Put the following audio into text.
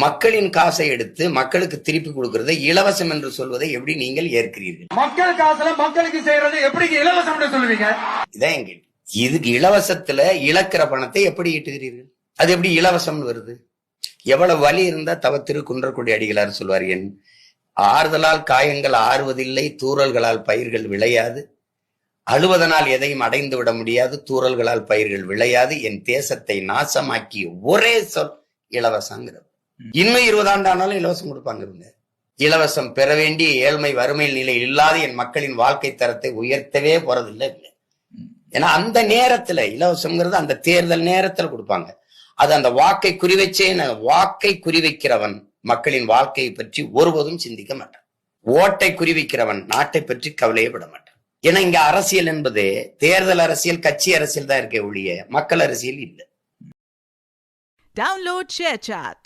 மக்களின் காசை எடுத்து மக்களுக்கு திருப்பி கொடுக்கறதை இலவசம் என்று சொல்வதை எப்படி நீங்கள் ஏற்கிறீர்கள்? மக்கள் காசுல மக்களுக்கு செய்யறது எப்படி இலவசம் சொல்லுவீங்க? இதான் எங்க இதுக்கு இலவசத்துல இழக்கிற பணத்தை எப்படி ஈட்டுகிறீர்கள்? அது எப்படி இலவசம் வருது? எவ்வளவு வலி இருந்தா தவத்திரு குன்றக்குடி அடிகளார் சொல்வார், என் ஆறுதலால் காயங்கள் ஆறுவதில்லை, தூறல்களால் பயிர்கள் விளையாது, அழுவதனால் எதையும் அடைந்து விட முடியாது, தூறல்களால் பயிர்கள் விளையாது, என் தேசத்தை நாசமாக்கிய ஒரே சொல் இலவசங்கிறது. இன்னும் 20 ஆண்டு ஆனாலும் இலவசம் கொடுப்பாங்க. இலவசம் பெற வேண்டிய ஏழ்மை வறுமையில் நிலை இல்லாத என் மக்களின் வாழ்க்கை தரத்தை உயர்த்தவே போறதில்லை. ஏன்னா அந்த நேரத்துல இலவசம்ங்கிறது அந்த தேர்தல் நேரத்துல கொடுப்பாங்க. அது அந்த வாக்கை குறிவைச்சே, வாக்கை குறிவைக்கிறவன் மக்களின் வாழ்க்கையை பற்றி ஒருபோதும் சிந்திக்க மாட்டான். ஓட்டை குறிவைக்கிறவன் நாட்டை பற்றி கவலையே பட மாட்டான். ஏன்னா இங்க அரசியல் என்பது தேர்தல் அரசியல், கட்சி அரசியல் தான் இருக்கே ஒழிய மக்கள் அரசியல் இல்லை. Download ShareChat.